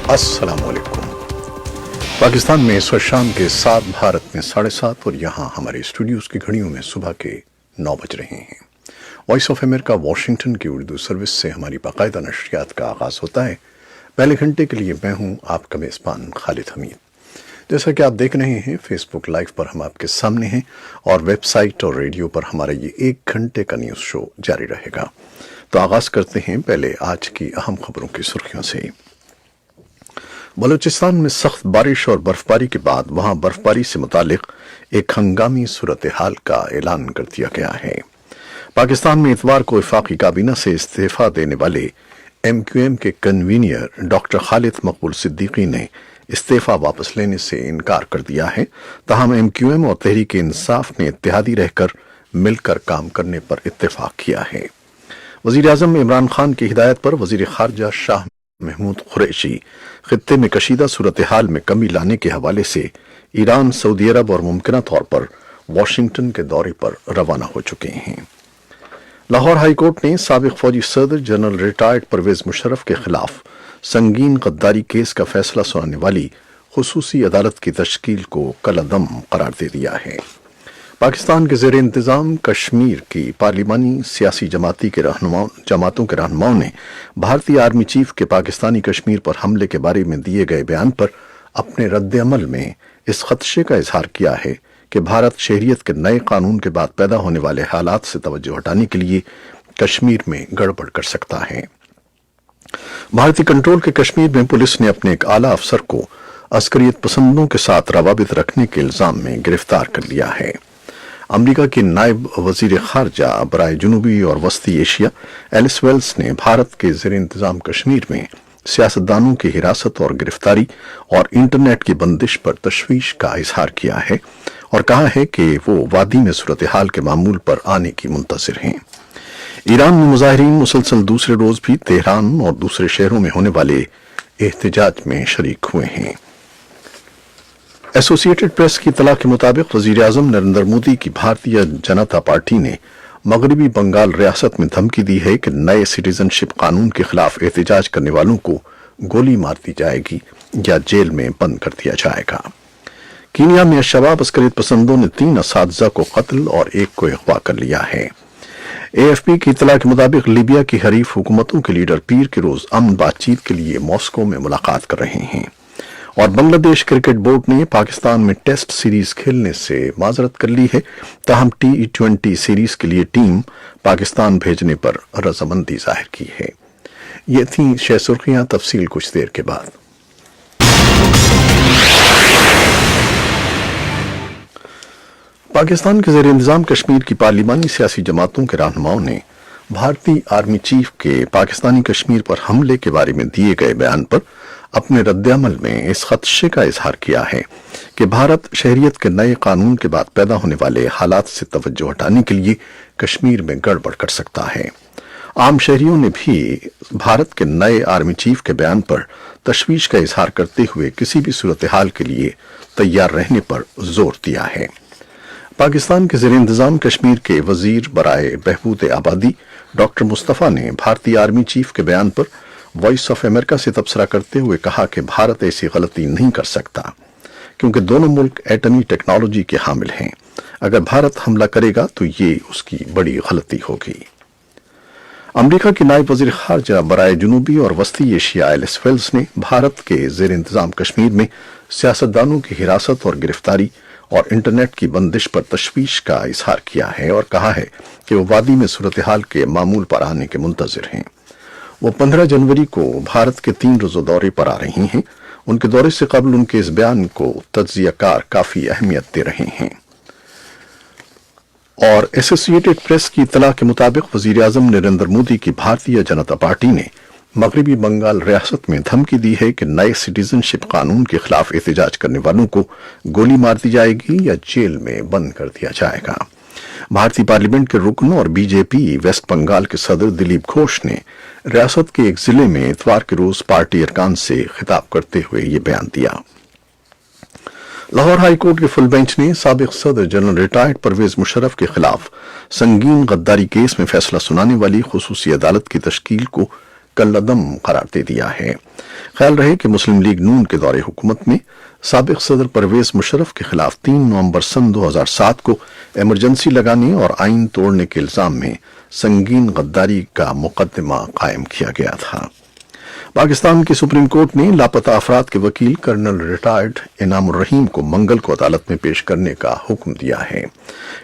अस्सलाम वालेकुम। पाकिस्तान में इस वक्त शाम के 7, भारत में 7:30 और यहाँ हमारे स्टूडियोज़ की घड़ियों में सुबह के 9 बज रहे हैं। वॉइस ऑफ अमेरिका वाशिंगटन की उर्दू सर्विस से हमारी बाकायदा नशरियात का आगाज़ होता है। पहले घंटे के लिए मैं हूँ आपका मेज़बान खालिद हमीद। जैसा कि आप देख रहे हैं, फेसबुक लाइव पर हम आपके सामने हैं और वेबसाइट और रेडियो पर हमारा ये 1 घंटे का न्यूज़ शो जारी रहेगा। तो आगाज़ करते हैं पहले आज की अहम खबरों की सुर्खियों से। बलूचिस्तान में सख्त बारिश और बर्फबारी के बाद वहां बर्फबारी से मुतालिक एक हंगामी सूरत हाल का ऐलान कर दिया गया है। पाकिस्तान में इतवार को वफाकी काबीना से इस्तीफा देने वाले MQM के कन्वीनियर डॉक्टर खालिद मकबूल सिद्दीकी ने इस्तीफा वापस लेने से इनकार कर दिया है। ताहम MQM और तहरीक इंसाफ ने इत्तेहादी रहकर मिलकर काम करने पर इत्तेफाक किया है। वज़ीर आज़म इमरान खान की हिदायत पर वज़ीर ख़ारजा शाह महमूद कुरैशी खित्ते में कशीदा सूरत हाल में कमी लाने के हवाले से ईरान, सऊदी अरब और मुमकिन तौर पर वाशिंगटन के दौरे पर रवाना हो चुके हैं। लाहौर हाई कोर्ट ने साबिक फौजी सदर जनरल रिटायर्ड परवेज मुशर्रफ के खिलाफ संगीन गद्दारी केस का फैसला सुनाने वाली खुसूसी अदालत की तश्कील को कलअदम करार दे दिया है। पाकिस्तान के ज़ेर इंतज़ाम कश्मीर की पार्लिमानी सियासी जमातों के रहनुमाओं ने भारतीय आर्मी चीफ के पाकिस्तानी कश्मीर पर हमले के बारे में दिए गए बयान पर अपने रद्द अमल में इस खदशे का इजहार किया है कि भारत शहरियत के नए कानून के बाद पैदा होने वाले हालात से तवज्जो हटाने के लिए कश्मीर में गड़बड़ कर सकता है। भारतीय कंट्रोल के कश्मीर में पुलिस ने अपने एक आला अफसर को अस्करियत पसंदों के साथ रवाबित रखने के इल्जाम में गिरफ्तार कर लिया है। अमेरिका की नायब वजीर खारजा बराए जुनूबी और वस्ती एशिया एलिस वेल्स ने भारत के ज़ेर इंतज़ाम कश्मीर में सियासतदानों की हिरासत और गिरफ्तारी और इंटरनेट की बंदिश पर तशवीश का इजहार किया है और कहा है कि वो वादी में सूरत हाल के मामूल पर आने की मुंतज़िर हैं। ईरान में मुजाहिरीन मुसलसल दूसरे रोज भी तेहरान और दूसरे शहरों में होने वाले एहतजाज में शरीक हुए हैं। एसोसिएटेड प्रेस की इत्तला के मुताबिक वजीर आजम नरेंद्र मोदी की भारतीय जनता पार्टी ने मगरबी बंगाल रियासत में धमकी दी है कि नए सिटीजनशिप कानून के खिलाफ एहतजाज करने वालों को गोली मार दी जाएगी या जेल में बंद कर दिया जाएगा। कीनिया में शबाब अस्करियत पसंदों ने 3 असातिज़ा को कत्ल और 1 को अगवा कर लिया है। AFP की इत्तला के मुताबिक लीबिया की हरीफ हुकूमतों के लीडर पीर के रोज अमन बातचीत के लिए मॉस्को में मुलाकात कर रहे हैं और बांग्लादेश क्रिकेट बोर्ड ने पाकिस्तान में टेस्ट सीरीज खेलने से माजरत कर ली है। ताहम T20 सीरीज के लिए टीम पाकिस्तान भेजने पर रजामंदी जाहिर की है। ये थी 6 सुर्खियां, तफसील कुछ देर के बाद। पाकिस्तान के ज़ेर इंतज़ाम कश्मीर की पार्लिमानी सियासी जमातों के रहनुमाओं ने भारतीय आर्मी चीफ के पाकिस्तानी कश्मीर पर हमले के बारे में दिए गए बयान पर अपने रद्द-ए-अमल में इस खदशे का इजहार किया है कि भारत शहरियत के नए कानून के बाद पैदा होने वाले हालात से तवज्जो हटाने के लिए कश्मीर में गड़बड़ कर सकता है। आम शहरियों ने भी भारत के नए आर्मी चीफ के बयान पर तशवीश का इजहार करते हुए किसी भी सूरत हाल के लिए तैयार रहने पर जोर दिया है। पाकिस्तान के ज़ेर इंतज़ाम कश्मीर के वजीर बराए बहबूद आबादी डॉक्टर मुस्तफ़ा ने भारतीय आर्मी चीफ के बयान पर वॉइस ऑफ अमेरिका से तबसरा करते हुए कहा कि भारत ऐसी गलती नहीं कर सकता क्योंकि दोनों मुल्क एटमी टेक्नोलॉजी के हामिल हैं। अगर भारत हमला करेगा तो ये उसकी बड़ी गलती होगी। अमेरिका की नायब वज़ीर ख़ारजा बराए जुनूबी और वस्ती एशिया एलिस वेल्स ने भारत के ज़ेर इंतज़ाम कश्मीर में सियासतदानों की हिरासत और गिरफ्तारी और इंटरनेट की बंदिश पर तशवीश का इजहार किया है और कहा है कि वो वादी में सूरत हाल के मामूल पर आने के मुंतज़िर हैं। वो 15 जनवरी को भारत के 3 रोज़ा दौरे पर आ रही हैं। उनके दौरे से कबल उनके इस बयान को तज्ज़ियाकार काफ़ी अहमियत दे रहे हैं। और एसोसिएटेड प्रेस की इत्तला के मुताबिक वज़ीर आज़म नरेंद्र मोदी की भारतीय जनता पार्टी ने मगरबी बंगाल रियासत में धमकी दी है कि नए सिटीजनशिप कानून के खिलाफ एहतजाज करने वालों को गोली मार दी जाएगी या जेल में बंद कर दिया जाएगा। भारतीय पार्लियामेंट के रुकन और बीजेपी वेस्ट बंगाल के सदर दिलीप घोष ने रियासत के एक जिले में इतवार के रोज पार्टी अरकान से खिताब करते हुए ये बयान दिया। लाहौर हाई कोर्ट के फुल बेंच ने साबिक सदर जनरल रिटायर्ड परवेज मुशर्रफ के खिलाफ संगीन गद्दारी केस में फैसला सुनाने वाली खुसूसी अदालत की तश्कील को कल्लदम करार दे दिया है। ख्याल रहे कि मुस्लिम लीग नून के दौरे हुकूमत में साबिक सदर परवेज मुशर्रफ के खिलाफ 3 नवंबर सन 2007 को इमरजेंसी लगाने और आइन तोड़ने के इल्जाम में संगीन गद्दारी का मुकदमा कायम किया गया था। पाकिस्तान की सुप्रीम कोर्ट ने लापता अफराद के वकील कर्नल रिटायर्ड इनामुर रहीम को मंगल को अदालत में पेश करने का हुक्म दिया है।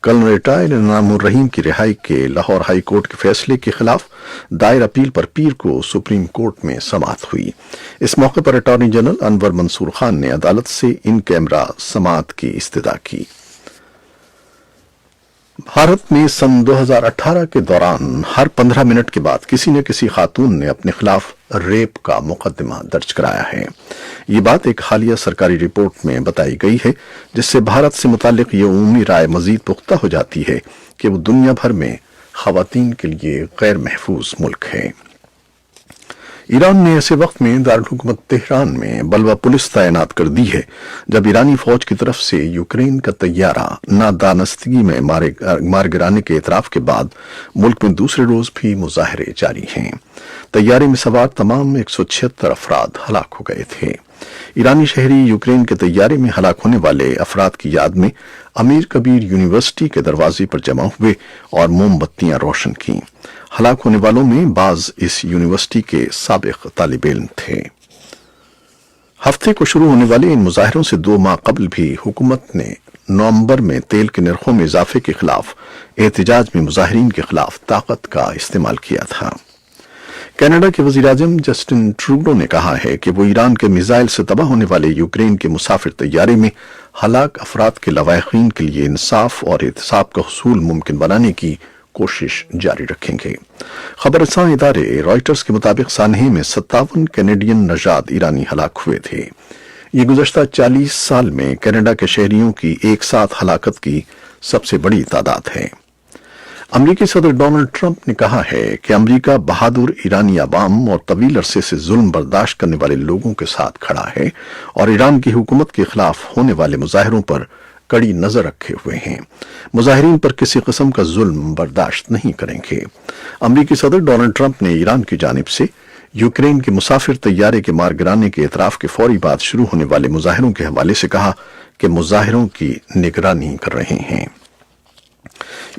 कर्नल रिटायर्ड इनामुर रहीम की रिहाई के लाहौर हाई कोर्ट के फैसले के खिलाफ दायर अपील पर पीर को सुप्रीम कोर्ट में समाअत हुई। इस मौके पर अटॉर्नी जनरल अनवर मंसूर खान ने अदालत से इन कैमरा समाअत की इस्तदा की। भारत में सन 2018 के दौरान हर 15 मिनट के बाद किसी न किसी खातून ने अपने खिलाफ रेप का मुकदमा दर्ज कराया है। ये बात एक हालिया सरकारी रिपोर्ट में बताई गई है, जिससे भारत से मुताल्लिक ये उम्मी राय मजीद पुख्ता हो जाती है कि वो दुनिया भर में खवातीन के लिए गैर महफूज मुल्क है। ईरान ने ऐसे वक्त में दारुल हुकूमत तेहरान में बलवा पुलिस तैनात कर दी है जब ईरानी फौज की तरफ से यूक्रेन का तैयारा नादानस्तगी में मार गिराने के इतराफ के बाद मुल्क में दूसरे रोज भी मुजाहरे जारी हैं। तैयारे में सवार तमाम 176 अफराद हलाक हो गए थे। ईरानी शहरी यूक्रेन के तैयारे में हलाक होने वाले अफराद की याद में अमीर कबीर यूनिवर्सिटी के दरवाजे पर जमा हुए और मोमबत्तियां रोशन की। हलाक होने वालों में बाज इस यूनिवर्सिटी के साबिक तालिब इल्म थे। हफ्ते को शुरू होने वाले इन मुजाहरों से 2 माह कबल भी हुकूमत ने नवंबर में तेल के निर्खों में इजाफे के खिलाफ एहतजाज में मुजाहिरीन के खिलाफ ताकत का इस्तेमाल किया था। कनाडा के वज़ीर-ए-आज़म जस्टिन ट्रूडो ने कहा है कि वो ईरान के मिसाइल से तबाह होने वाले यूक्रेन के मुसाफिर तैयारे में हलाक अफराद के लवाहिकीन के लिए इंसाफ और एहतसाब का हुसूल मुमकिन बनाने की कोशिश जारी रखेंगे। खबरसां इदारे रॉयटर्स के मुताबिक सानहे में 57 कैनेडियन नजाद ईरानी हलाक हुए थे। ये गुज़श्ता 40 साल में कनाडा के शहरियों की एक साथ हलाकत की सबसे बड़ी तादाद है। अमरीकी सदर डोनाल्ड ट्रंप ने कहा है कि अमरीका बहादुर ईरानी अवाम और तवील अरसे से जुल्म बर्दाश्त करने वाले लोगों के साथ खड़ा है और ईरान की हुकूमत के खिलाफ होने वाले मुजाहरों पर कड़ी नजर रखे हुए हैं। मुजाहिरीन पर किसी किस्म का जुल्म बर्दाश्त नहीं करेंगे। अमरीकी सदर डोनाल्ड ट्रंप ने ईरान की जानिब से यूक्रेन के मुसाफिर तैयारे के मार गिराने के एतराफ के फौरी बाद शुरू होने वाले मुजाहरों के हवाले से कहा कि मुजाहरों की निगरानी कर रहे हैं।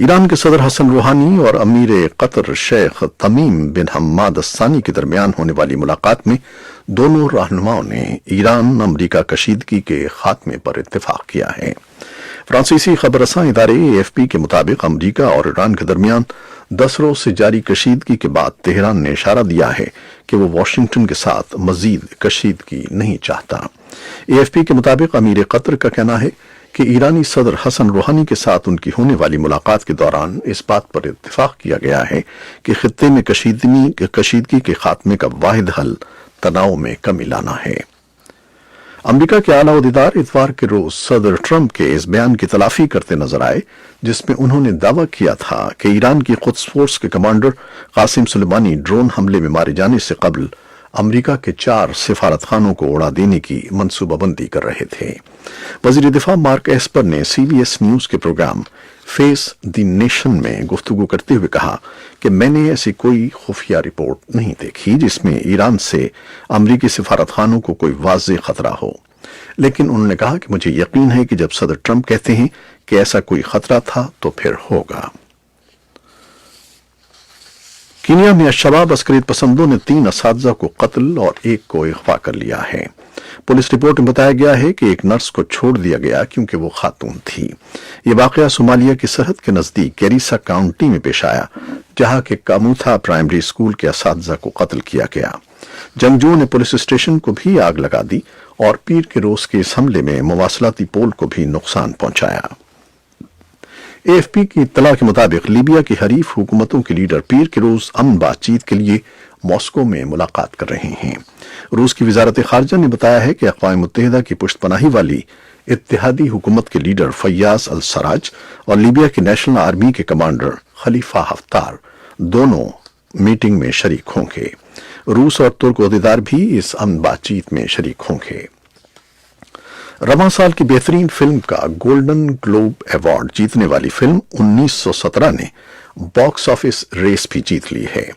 ईरान के सदर हसन रूहानी और अमीर कतर शेख तमीम बिन हम्माद अस्सानी के दरमियान होने वाली मुलाकात में दोनों रहनुमाओं ने ईरान अमरीका कशीदगी के खात्मे पर इत्तेफाक किया है। फ्रांसीसी खबरसां इदारे AFP के मुताबिक अमरीका और ईरान के दरमियान 10 रोज से जारी कशीदगी के बाद तेहरान ने इशारा दिया है कि वो वाशिंगटन के साथ मजीद कशीदगी नहीं चाहता। AFP के मुताबिक अमीर कतर का कहना है कि ईरानी सदर हसन रूहानी के साथ उनकी होने वाली मुलाकात के दौरान इस बात पर इत्तेफाक किया गया है कि खित्ते में कशीदगी के खात्मे का वाहिद हल तनाव में कमी लाना है। अमरीका के आला ओहदेदार इतवार के रोज सदर ट्रंप के इस बयान की तलाफी करते नजर आए, जिसमें उन्होंने दावा किया था कि ईरान की कुद्स फोर्स के कमांडर कासिम सुलेमानी ड्रोन हमले में मारे जाने से कबल अमरीका के 4 सिफारतखानों को उड़ा देने की मंसूबाबंदी कर रहे थे। वजीर दिफा मार्क एस्पर ने CBS न्यूज के प्रोग्राम फेस द नेशन में गुफ्तगू करते हुए कहा कि मैंने ऐसी कोई खुफिया रिपोर्ट नहीं देखी जिसमें ईरान से अमरीकी सिफारतखानों को कोई वाज़ेह खतरा हो, लेकिन उन्होंने कहा कि मुझे यकीन है कि जब सदर ट्रंप कहते हैं कि ऐसा कोई खतरा था तो फिर होगा। कीनिया में अशबाब अस्करियत पसंदों ने 3 असातिज़ा को कत्ल और 1 को अगवा कर लिया है। पुलिस रिपोर्ट में बताया गया है कि एक नर्स को छोड़ दिया गया क्योंकि वो खातून थी। ये वाकया सोमालिया की सरहद के नजदीक गेरिसा काउंटी में पेश आया, जहां के कामूथा प्राइमरी स्कूल के असातिज़ा को कत्ल किया गया। जंगजुओं ने पुलिस स्टेशन को भी आग लगा दी और पीर के रोज के इस हमले में मवासलाती पोल को भी नुकसान पहुंचाया। AFP की इत्तला के मुताबिक लीबिया की हरीफ हुकूमतों के लीडर पीर के रोज अमन बातचीत के लिए मॉस्को में मुलाकात कर रहे हैं। रूस की वजारत खारजा ने बताया है कि अक़वाम मुत्तहिदा की पुश्तपनाही वाली इत्तेहादी हुकूमत के लीडर फैयाज अल सराज और लीबिया की नेशनल आर्मी के कमांडर खलीफा हफ्तार दोनों मीटिंग में शरीक होंगे। रूस और तुर्क ओहदेदार भी इस अमन बातचीत में शरीक होंगे। रवां साल की बेहतरीन फिल्म का गोल्डन ग्लोब अवार्ड जीतने वाली फिल्म 1917 ने बॉक्स ऑफिस रेस भी जीत ली है।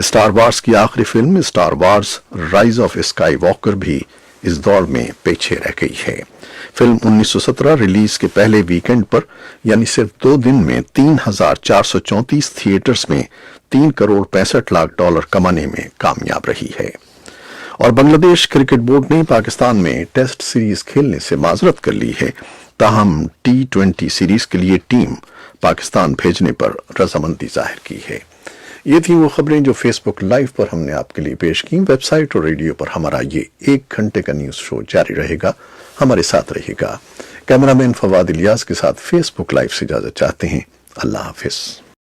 स्टार वार्स की आखिरी film star wars rise of sky walker भी इस दौड़ में पीछे रह गई है। फिल्म 1917 रिलीज के पहले वीकेंड पर यानी सिर्फ 2 दिन में 3,434 थिएटर्स में $3 करोड़ 65 लाख कमाने में कामयाब रही है। और बांग्लादेश क्रिकेट बोर्ड ने पाकिस्तान में टेस्ट सीरीज खेलने से माजरत कर ली है, ताहम T20 सीरीज के लिए टीम पाकिस्तान भेजने पर रजामंदी जाहिर की है। ये थी वो खबरें जो फेसबुक लाइव पर हमने आपके लिए पेश की। वेबसाइट और रेडियो पर हमारा ये 1 घंटे का न्यूज शो जारी रहेगा, हमारे साथ रहिएगा। कैमरामैन फवाद इलियास के साथ फेसबुक लाइव से इजाजत चाहते हैं। अल्लाह हाफिज।